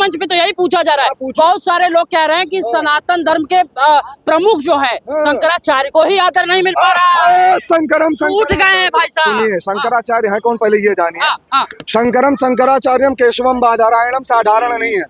मंच पे तो यही पूछा जा रहा है। बहुत सारे लोग कह रहे हैं कि सनातन धर्म के प्रमुख जो है शंकराचार्य को ही आदर नहीं मिल पा रहा है। उठ गए हैं भाई साहब। सुनिए, शंकराचार्य है कौन पहले ये जानिए। शंकरम शंकराचार्यम केशवम बादरायणम साधारण नहीं है।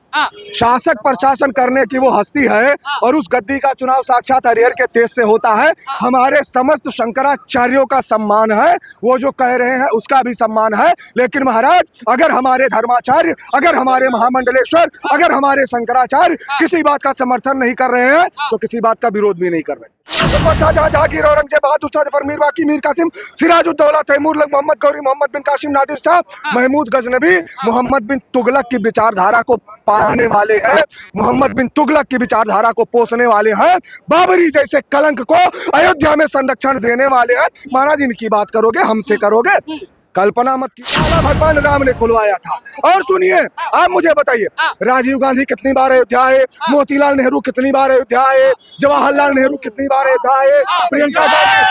शासक प्रशासन करने की वो हस्ती है और उस गद्दी का चुनाव साक्षात हरिहर के तेज से होता है। हमारे समस्त शंकराचार्यों का सम्मान है, वो जो कह रहे हैं उसका भी सम्मान है। लेकिन महाराज, अगर हमारे धर्माचार्य, अगर हमारे महामंडलेश्वर, अगर हमारे शंकराचार्य किसी बात का समर्थन नहीं कर रहे हैं तो किसी बात का विरोध भी नहीं कर रहे। जहांगीर, औरंगजेब, बहादुर शाह, जफर, मीर बाकी, मीर कासिम, सिराजुद्दौला, तैमूर, मोहम्मद गौरी, मोहम्मद बिन कासिम, नादिर शाह, महमूद गजनबी, मोहम्मद बिन तुगलक की विचारधारा को पालने वाले हैं, मोहम्मद बिन तुगलक की विचारधारा को पोसने वाले हैं, बाबरी जैसे कलंक को अयोध्या में संरक्षण देने वाले हैं। महाराज, इनकी बात करोगे, हमसे करोगे? कल्पना मत कीजिए, भगवान राम ने खुलवाया था। और सुनिए, आप मुझे बताइए, राजीव गांधी कितनी बार अयोध्या आए, मोतीलाल नेहरू कितनी बार अयोध्या आए, जवाहरलाल नेहरू कितनी बार अयोध्या आए, प्रियंका गांधी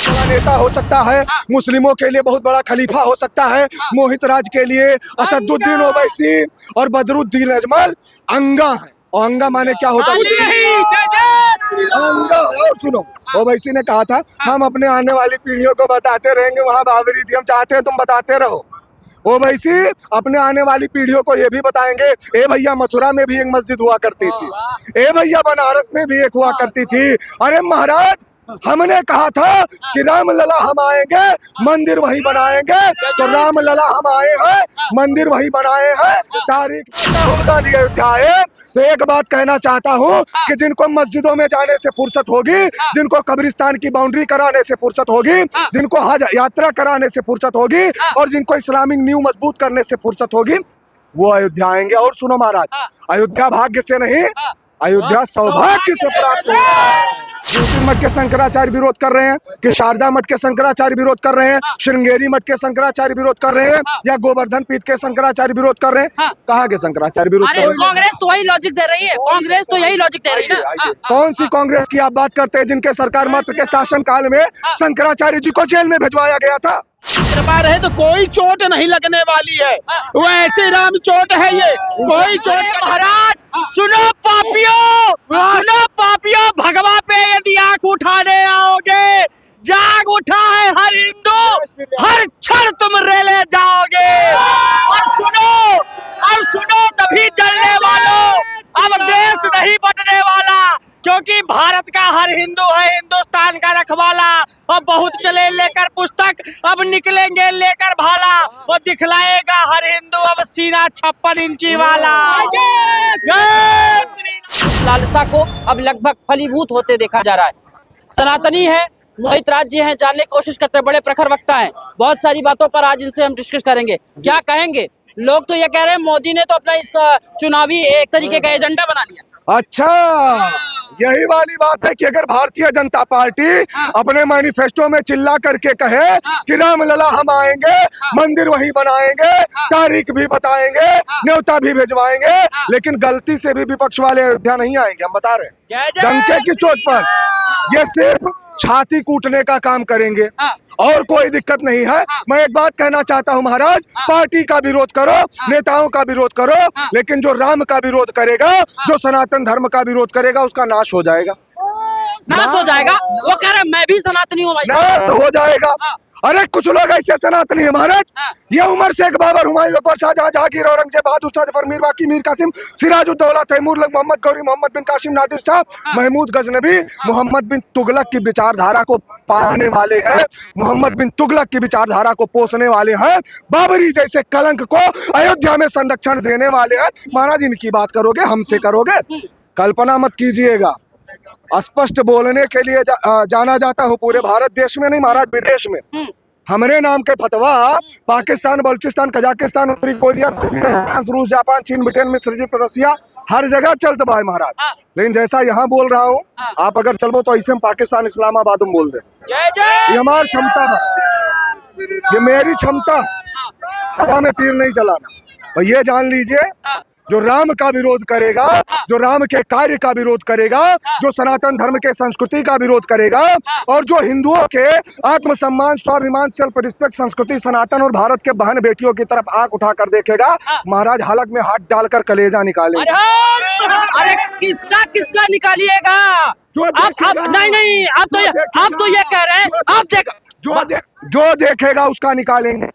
बड़ा नेता हो सकता है, मुस्लिमों के लिए बहुत बड़ा खलीफा हो सकता है, मोहित राज के लिए असदुद्दीन ओवैसी और बदरुद्दीन अजमल अंगा है। और अंगा माने क्या होता है? अंगा। और सुनो, ओवैसी ने कहा था, हम अपने आने वाली पीढ़ियों को बताते रहेंगे वहां बाबरी थी, हम चाहते हैं तुम बताते रहो। ओवैसी अपने आने वाली पीढ़ियों को ये भी बताएंगे, ए भैया मथुरा में भी एक मस्जिद हुआ करती थी, ए भैया बनारस में भी एक हुआ करती थी। अरे महाराज, हमने कहा था कि राम लला हम आएंगे, मंदिर वही बनाएंगे, तो राम लला हम आए हैं, मंदिर वही बनाए हैं। तारीख राहुल गांधी अयोध्या आए तो एक बात कहना चाहता हूँ कि जिनको मस्जिदों में जाने से फुर्सत होगी, जिनको कब्रिस्तान की बाउंड्री कराने से फुर्सत होगी, जिनको हज यात्रा कराने से फुर्सत होगी और जिनको इस्लामिक नींव मजबूत करने से फुर्सत होगी, वो अयोध्या आएंगे। और सुनो महाराज, अयोध्या भाग्य से नहीं, अयोध्या सौभाग्य से प्राप्त होगा। ज्योतिर्मठ मठ के शंकराचार्य विरोध कर रहे हैं कि शारदा मठ के शंकराचार्य विरोध कर रहे हैं, श्रृंगेरी मठ के शंकराचार्य विरोध कर रहे हैं, या गोवर्धन पीठ के शंकराचार्य विरोध कर रहे हैं? कहाँ के शंकराचार्य विरोध कर रहे हैं? कांग्रेस तो वही लॉजिक दे रही है, कांग्रेस तो यही लॉजिक दे रही है ना। कौन सी कांग्रेस की आप बात करते हैं जिनके सरकार मात्र के शासन काल में शंकराचार्य जी को जेल में भिजवाया गया था? कृपा रहे तो कोई चोट नहीं लगने वाली है, वो ऐसे राम चोट है ये, कोई चोट। महाराज सुनो पापियों, भगवा पे यदि आंख उठाने आओगे, जाग उठा है हर हिंदू, हर क्षण तुम रेले जाओगे। और सुनो सभी जलने वालों, अब देश नहीं बटने वाला, क्योंकि भारत का हर हिंदू है हिंदुस्तान का रखवाला। और बहुत चले लेकर पुस्तक, अब निकलेंगे लेकर भाला, वो दिखलाएगा हर हिंदू अब सीना 56 इंची वाला। लालसा को अब लगभग फलीभूत होते देखा जा रहा है। सनातनी है, मोहित राज जी हैं, जानने की कोशिश करते हैं, बड़े प्रखर वक्ता हैं, बहुत सारी बातों पर आज इनसे हम डिस्कस करेंगे। क्या कहेंगे? लोग तो ये कह रहे हैं मोदी ने तो अपना इसका चुनावी एक तरीके का एजेंडा बना लिया। अच्छा, यही वाली बात है कि अगर भारतीय जनता पार्टी अपने मैनिफेस्टो में चिल्ला करके कहे कि राम लला हम आएंगे, मंदिर वही बनाएंगे, तारीख भी बताएंगे, न्योता भी भिजवाएंगे, लेकिन गलती से भी विपक्ष वाले अयोध्या नहीं आएंगे, हम बता रहे हैं, डंके की चोट पर। ये सिर्फ छाती कूटने का काम करेंगे और कोई दिक्कत नहीं है। मैं एक बात कहना चाहता हूं महाराज, पार्टी का विरोध करो, नेताओं का विरोध करो, लेकिन जो राम का विरोध करेगा, जो सनातन धर्म का विरोध करेगा, उसका नाश हो जाएगा। नाश हो जाएगा? वो कह रहे हैं मैं भी सनातनी हूँ भाई। नाश हो जाएगा। अरे कुछ लोग ऐसे सनातनी है महाराज, ये उमर शेख, बाबर, हुमायूं, अकबर, शाहजहां, जहांगीर, औरंगजेब, बहादुर शाह, जफर, मीर बाकी, मीर कासिम, सिराजुद्दौला, तैमूर, मोहम्मद गौरी, मोहम्मद बिन कासिम, नादिर शाह, महमूद गजनबी, मोहम्मद बिन तुगलक की विचारधारा को पालने वाले हैं, मोहम्मद बिन तुगलक की विचारधारा को पोसने वाले हैं, बाबरी जैसे कलंक को अयोध्या में संरक्षण देने वाले हैं। महाराज, इनकी बात करोगे, हमसे करोगे? कल्पना मत कीजिएगा। स्पष्ट बोलने के लिए जाना जाता हूँ पूरे भारत देश में नहीं महाराज, विदेश में। हमारे नाम के फतवा पाकिस्तान, बलूचिस्तान, कजाकिस्तान, उत्तरी कोरिया, रूस, जापान, चीन, ब्रिटेन, मिस्र, इजिप्ट, रसिया, हर जगह चलता भाई महाराज। लेकिन जैसा यहाँ बोल रहा हूँ, आप अगर चलो तो ऐसे हम पाकिस्तान, इस्लामाबाद में बोल दे। ये हमारी क्षमता है, ये मेरी क्षमता, हवा में तीर नहीं चलाना। और ये जान लीजिए जो राम का विरोध करेगा, जो राम के कार्य का विरोध करेगा, जो सनातन धर्म के संस्कृति का विरोध करेगा और जो हिंदुओं के आत्मसम्मान, स्वाभिमान, सेल्फ रिस्पेक्ट, संस्कृति, सनातन और भारत के बहन बेटियों की तरफ आंख उठाकर देखेगा, महाराज हलक में हाथ डालकर कलेजा निकालेगा। अरे किसका किसका निकालिएगा? आप नहीं, आप तो ये कह रहे हैं, आप देख जो देखेगा उसका निकालेंगे,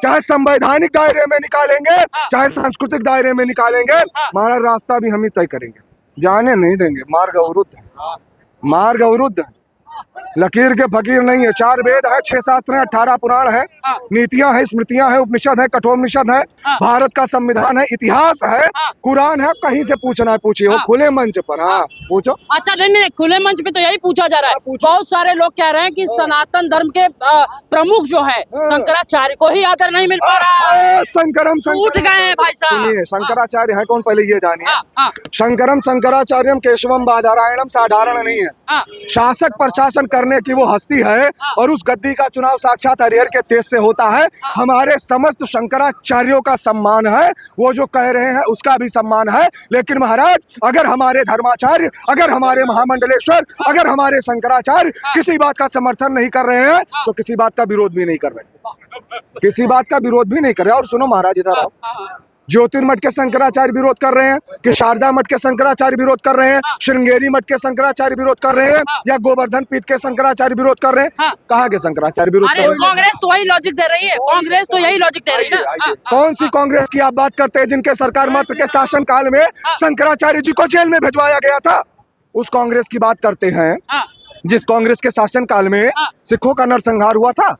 चाहे संवैधानिक दायरे में निकालेंगे, चाहे सांस्कृतिक दायरे में निकालेंगे, हमारा रास्ता भी हम ही तय करेंगे, जाने नहीं देंगे। मार्ग अवरुद्ध है, मार्ग अवरुद्ध है, लकीर के फकीर नहीं है। 4 वेद है, 6 शास्त्र है, 18 पुराण है, नीतियां है, स्मृतियां है, उपनिषद है, कठोपनिषद है, भारत का संविधान है, इतिहास है, कुरान है। कहीं से पूछना है पूछिए, वो खुले मंच पर। हाँ पूछो। अच्छा नहीं, खुले मंच पे तो यही पूछा जा रहा है। बहुत सारे लोग कह रहे हैं कि सनातन धर्म के प्रमुख जो है शंकराचार्य को ही आदर नहीं मिल पा रहा है। उठ गए हैं भाई साहब। सुनिए, शंकराचार्य है कौन पहले ये जानिए। शंकराचार्यम केशवम बादरायणम साधारण नहीं है, शासक प्रशासन करने की वो हस्ती है और उस गद्दी का चुनाव साक्षात हरिहर के तेज से होता है। हमारे समस्त शंकराचार्यों का सम्मान है, वो जो कह रहे हैं उसका भी सम्मान है। लेकिन महाराज अगर हमारे धर्माचार्य, अगर हमारे महामंडलेश्वर, अगर हमारे शंकराचार्य किसी बात का समर्थन नहीं कर रहे हैं तो किसी बात का विरोध भी नहीं कर रहे, किसी बात का विरोध भी नहीं कर रहे। और सुनो महाराज, इधर आओ। ज्योतिर्मठ के शंकराचार्य विरोध कर रहे हैं कि शारदा मठ के शंकराचार्य विरोध कर रहे हैं, श्रृंगेरी मठ के शंकराचार्य विरोध कर रहे हैं, या गोवर्धन पीठ के शंकराचार्य विरोध कर रहे हैं? कहाँ के शंकराचार्य विरोध कर रहे हैं? कांग्रेस तो वही लॉजिक दे रही है, कांग्रेस तो यही लॉजिक दे रही है ना। कौन सी कांग्रेस की आप बात करते हैं जिनके सरकार मात्र के शासन काल में शंकराचार्य जी को जेल में भिजवाया गया था? उस कांग्रेस की बात करते हैं जिस कांग्रेस के शासन काल में सिखों का नरसंहार हुआ था।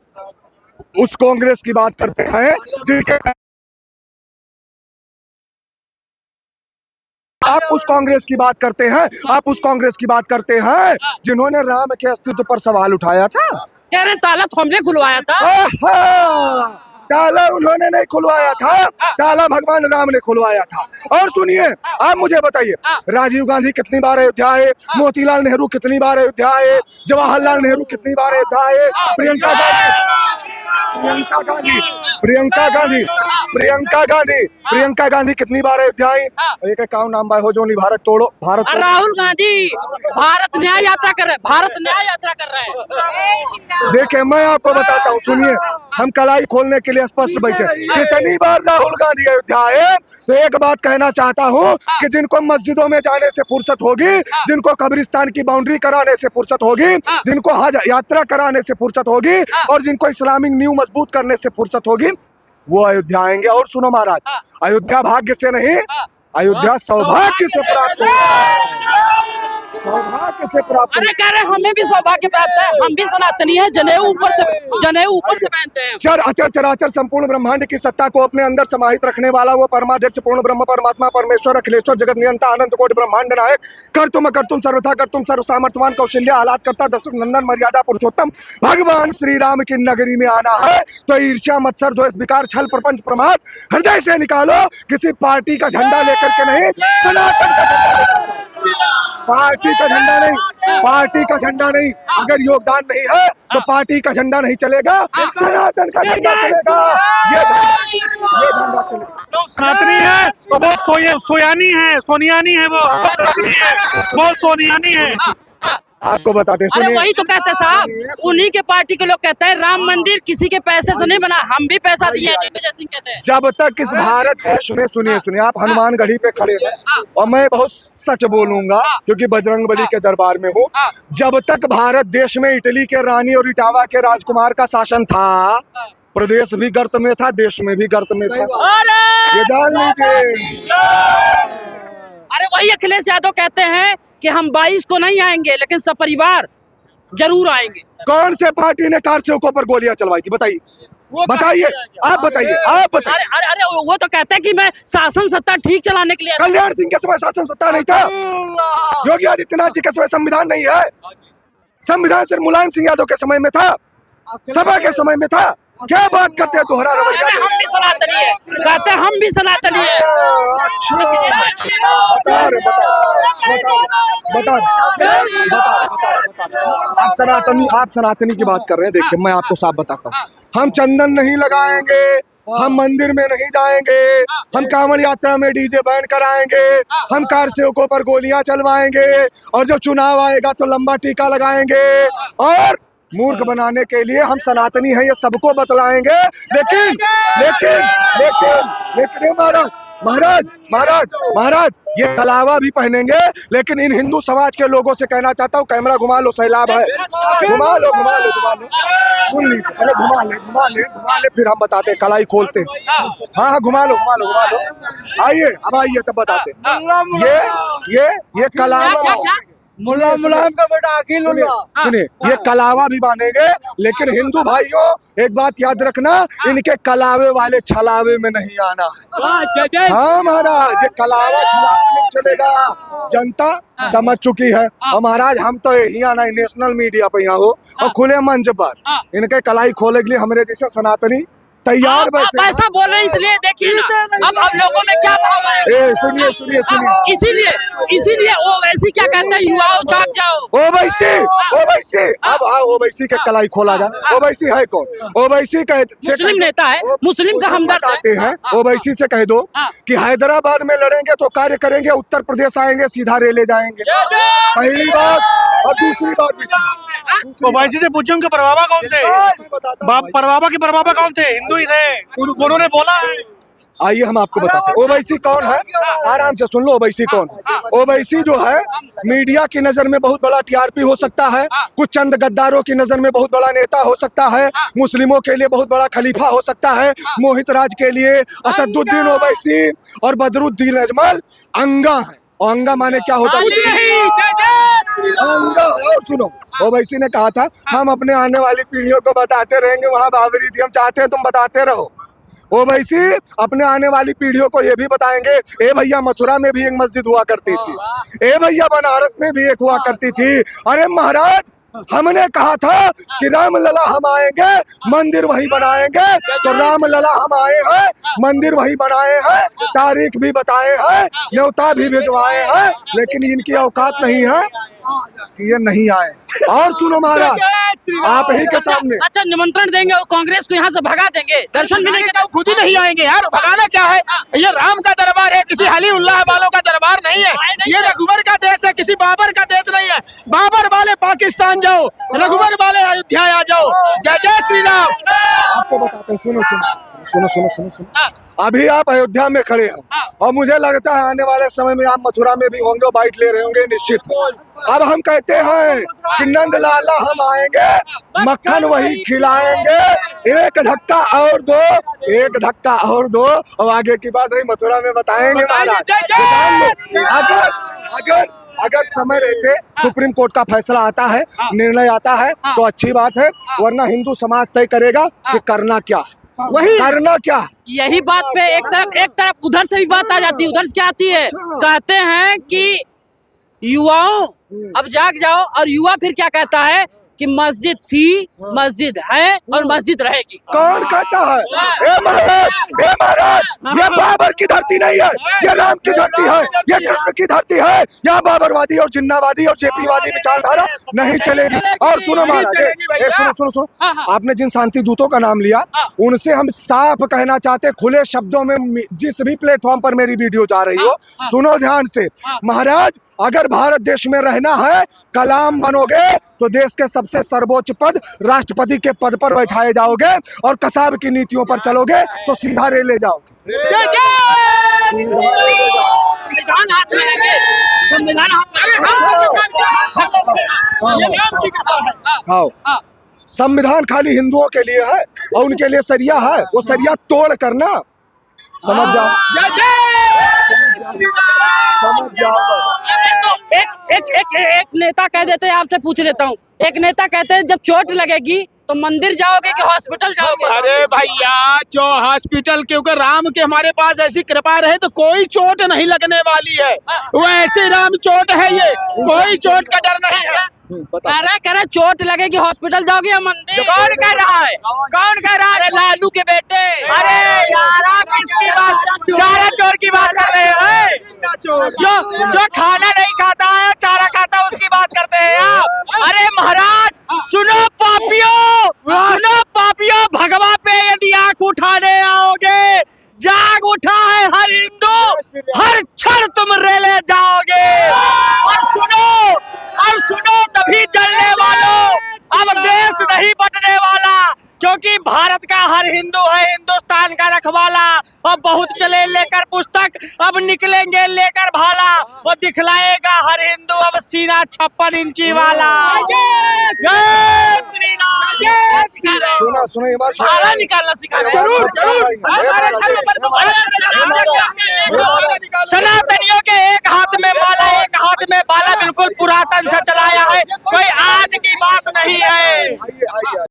उस कांग्रेस की बात करते हैं जिनके, आप उस कांग्रेस की बात करते हैं, आप उस कांग्रेस की बात करते हैं जिन्होंने राम के अस्तित्व पर सवाल उठाया था। कह रहे ताला तो हमने खुलवाया था। ताला उन्होंने नहीं खुलवाया था, ताला भगवान राम ने खुलवाया था। और सुनिए, आप मुझे बताइए, राजीव गांधी कितनी बार अयोध्या आए, मोतीलाल नेहरू कितनी बार अयोध्या आए, जवाहरलाल नेहरू कितनी बार अयोध्या आए, प्रियंका गांधी कितनी बार अयोध्या आई? एक काम नाम हो जो नहीं, भारत तोड़ो, भारत तोड़ो। राहुल गांधी भारत न्याय यात्रा कर रहे हैं, भारत न्याय यात्रा कर रहे हैं। देखिए मैं आपको बताता हूँ, सुनिए, हम कलाई खोलने के लिए स्पष्ट बैठे। कितनी बार राहुल गांधी अयोध्या आए, तो एक बात कहना चाहता हूँ कि जिनको मस्जिदों में जाने से फुर्सत होगी, जिनको कब्रिस्तान की बाउंड्री कराने से फुर्सत होगी, जिनको हज यात्रा कराने से फुर्सत होगी और जिनको इस्लामिक नींव मजबूत करने से फुर्सत होगी, वो अयोध्या आएंगे। और सुनो महाराज, अयोध्या भाग्य से नहीं, अयोध्या सौभाग्य से प्राप्त है, सौभाग्य से प्राप्त। अरे कह रहे हमें भी सौभाग्य प्राप्त है, हम भी सनातनी हैं, जनेऊ ऊपर से पहनते हैं। चर अचर चराचर संपूर्ण ब्रह्मांड की सत्ता को अपने अंदर समाहित रखने वाला वो परमाध्यक्ष पूर्ण ब्रह्म परमात्मा परमेश्वर अखिलेश्वर जगत नियंता अनंत कोटि ब्रह्मांड नायक कर्तुम सर्वथा कर्तुम सर्व सामर्थवान कौशल्य आह्लाद करता दशरथ नंदन मर्यादा पुरुषोत्तम भगवान श्री राम की नगरी में आना है तो ईर्ष्या मत्सर द्वेष विकार छल प्रपंच प्रमाद हृदय से निकालो। किसी पार्टी का झंडा लेकर के नहीं, सनातन का झंडा, पार्टी का झंडा नहीं, पार्टी का झंडा नहीं। अगर योगदान नहीं है तो पार्टी का झंडा नहीं चलेगा, सनातन का झंडा चलेगा। ये झंडा चलेगा। सनातनी है तो बहुत सोयानी है, सोनियानी है, वो बहुत सोनियानी है। आपको बताते अरे वही तो कहते हैं साहब, उन्हीं के पार्टी के लोग कहते हैं राम मंदिर किसी के पैसे से नहीं बना, हम भी पैसा दिए, दिग्विजय सिंह कहते हैं। जब तक इस भारत देश में, सुनिए, आप हनुमानगढ़ी पे खड़े हैं और मैं बहुत सच बोलूंगा क्योंकि बजरंगबली के दरबार में हूँ, जब तक भारत देश में इटली के रानी और इटावा के राजकुमार का शासन था, प्रदेश भी गर्त में था, देश में भी गर्त में था, ये जान लीजिए। अरे वही अखिलेश यादव कहते हैं कि हम 22 को नहीं आएंगे लेकिन सपरिवार जरूर आएंगे। कौन से पार्टी ने कारसेवकों पर गोलियां चलवाई थी? बताइए, बताइए, आप बताइए, आप बताइए। अरे वो तो कहते हैं कि मैं शासन सत्ता ठीक चलाने के लिए। कल्याण सिंह के समय शासन सत्ता नहीं था, योगी आदित्यनाथ जी के समय संविधान नहीं है, संविधान सिर्फ मुलायम सिंह यादव के समय में था, सभा के समय में था। क्या बात करते हैं, दोहरा रवैया। हम भी सनातनी है, कहते हैं हम भी सनातनी है। आप सनातनी की बात कर रहे हैं। देखिए मैं आपको साफ बताता हूँ, हम चंदन नहीं लगाएंगे, हम मंदिर में नहीं जाएंगे, हम कांवड़ यात्रा में डीजे बैन कराएंगे, हम कार सेवकों पर गोलियां चलवाएंगे, और जब चुनाव आएगा तो लंबा टीका लगाएंगे, और मूर्ख बनाने के लिए हम सनातनी हैं ये सबको बतलाएंगे। लेकिन लेकिन लेकिन लेकिन ये महाराज ये कलावा भी पहनेंगे। लेकिन इन हिंदू समाज के लोगों से कहना चाहता हूँ, कैमरा घुमा लो, सैलाब है, घुमा लो, सुन लीजिए, पहले घुमा ले फिर हम बताते, कलाई खोलते। हाँ घुमा लो, आइए, अब आइए तब बताते। ये कलावा, मुल्ला मुलायम का बेटा अकील सुनिए, ये कलावा भी बांधेंगे। लेकिन हिंदू भाइयों एक बात याद रखना, इनके कलावे वाले छलावे में नहीं आना है। हाँ महाराज, ये कलावा छलावा नहीं चलेगा, जनता समझ चुकी है। और महाराज हम तो यही आना है, नेशनल मीडिया पे यहाँ हो और खुले मंच पर इनके कलाई खोले के लिए हमारे जैसे सनातनी तैयार बैठे। आप ऐसा बोल रहे हैं इसलिए देखिए ना, अब लोगों में क्या भाव है। सुनिए इसीलिए ओवैसी क्या कहते हैं, युवाओं जाग जाओ। ओवैसी अब ओवैसी के कलाई खोला जाए। ओवैसी है कौन? ओवैसी का मुस्लिम नेता है, मुस्लिम का हमदर्द आते हैं। ओवैसी से कह दो कि हैदराबाद में लड़ेंगे तो कार्य करेंगे, उत्तर प्रदेश आएंगे सीधा रेले जाएंगे। पहली बात। और दूसरी बात भी ओवैसी से पूछो उनके परबाबा कौन थे, परबाबा के परबाबा कौन थे, हिंदू ही थे, उन्होंने बोला है। आइए हम आपको बताते हैं ओवैसी कौन है, आराम से सुन लो। ओवैसी कौन है? ओवैसी जो है मीडिया की नजर में बहुत बड़ा टीआरपी हो सकता है, कुछ चंद गद्दारों की नजर में बहुत बड़ा नेता हो सकता है, मुस्लिमों के लिए बहुत बड़ा खलीफा हो सकता है, मोहित राज के लिए असदुद्दीन ओवैसी और बदरुद्दीन अजमल अंगा है। और अंगा माने क्या होता है? अंगा। और सुनो, ओवैसी ने कहा था हम अपने आने वाली पीढ़ियों को बताते रहेंगे, वहां बाबरी थी, हम चाहते हैं तुम बताते रहो। ओवैसी अपने आने वाली पीढ़ियों को ये भी बताएंगे, ए भैया मथुरा में भी एक मस्जिद हुआ करती थी, ए भैया बनारस में भी एक हुआ करती थी। अरे महाराज, हमने कहा था कि रामलला हम आएंगे मंदिर वही बनाएंगे, तो रामलला हम आए हैं, मंदिर वही बनाए हैं, तारीख भी बताए हैं, न्योता भी भिजवाए हैं, लेकिन इनकी औकात नहीं है कि ये नहीं आए। और सुनो महाराज, आप ही के सामने अच्छा निमंत्रण देंगे और कांग्रेस को यहाँ से भगा देंगे, दर्शन भी नहीं तो खुद ही नहीं आएंगे यार, भगाना क्या है? ये राम का दरबार है, किसी अली उल्लाह वालों का दरबार नहीं है। ये रघुवर का देश है, किसी बाबर का देश नहीं है। बाबर वाले पाकिस्तान जाओ, रघुवर वाले अयोध्या आ जाओ। जय जय श्री राम। आपको बताते हैं, सुनो। अभी आप अयोध्या में खड़े हैं और मुझे लगता है आने वाले समय में आप मथुरा में भी होंगे, बाइट ले रहे होंगे निश्चित। अब हम कहते हैं कि नंद लाला हम आएंगे, मक्खन वही खिलाएंगे, एक धक्का और दो, और आगे की बात वही मथुरा में बताएंगे महाराज। अगर समय रहते सुप्रीम कोर्ट का फैसला आता है, निर्णय आता है तो अच्छी बात है, वरना हिंदू समाज तय करेगा कि करना क्या, करना क्या। यही बात पे एक तरफ उधर से भी बात आ जाती है। उधर से क्या आती है, कहते हैं कि युवाओं अब जाग जाओ, और युवा फिर क्या कहता है कि मस्जिद थी, मस्जिद है और मस्जिद रहेगी। कौन कहता है? ए महाराज, ये बाबर की धरती नहीं है, ये राम की धरती है, ये कृष्ण की धरती है। यहाँ बाबरवादी और जिन्नावादी और जेपीवादी विचारधारा नहीं चलेगी। और सुनो महाराज, सुनो, आपने जिन शांति दूतों का नाम लिया, उनसे हम साफ कहना चाहते, खुले शब्दों में, जिस भी प्लेटफॉर्म पर मेरी वीडियो जा रही हो, सुनो ध्यान से। महाराज, अगर भारत देश में रहना है, कलाम बनोगे तो देश के सबसे सर्वोच्च पद राष्ट्रपति के पद पर बैठाए जाओगे, और कसाब की नीतियों पर चलोगे तो सीधा रेले जाओगे। संविधान हाथ में लेंगे, संविधान संविधान खाली हिंदुओं के लिए है और उनके लिए सरिया है, वो सरिया तोड़ करना, समझ जाओ। अरे तो एक नेता कह देते हैं, आपसे पूछ लेता हूँ, एक नेता कहते हैं जब चोट लगेगी तो मंदिर जाओगे कि हॉस्पिटल जाओगे? अरे भैया, जो हॉस्पिटल, क्योंकि राम के हमारे पास ऐसी कृपा रहे तो कोई चोट नहीं लगने वाली है। वो ऐसी राम चोट है, ये कोई चोट का डर नहीं है। कह रहा चोट लगेगी हॉस्पिटल जाओगे या मंदिर? कौन कह रहा है? अरे लालू के बेटे। अरे यार, आप किसकी बात, चारा चोर की बात कर रहे हैं? जो खाना नहीं खाता है, चारा खाता है, उसकी बात करते हैं आप। अरे महाराज, सुनो पापियों, भगवा पे यदि आंख उठाने आओगे हर क्षण तुम रेले जाओगे। और सुनो सभी जलने वालों, अब देश नहीं बटने वाला, क्योंकि भारत का हर हिंदू है हिंदुस्तान का रखवाला। और बहुत चले लेकर पुस्तक, अब निकलेंगे लेकर भाला। वो दिखलाएगा हर हिंदू अब सीना 56 इंची वाला। जय श्री राम। सुना सुना ये बात भाला निकालना सिखाना जरूर सनातनियों के एक हाथ में माला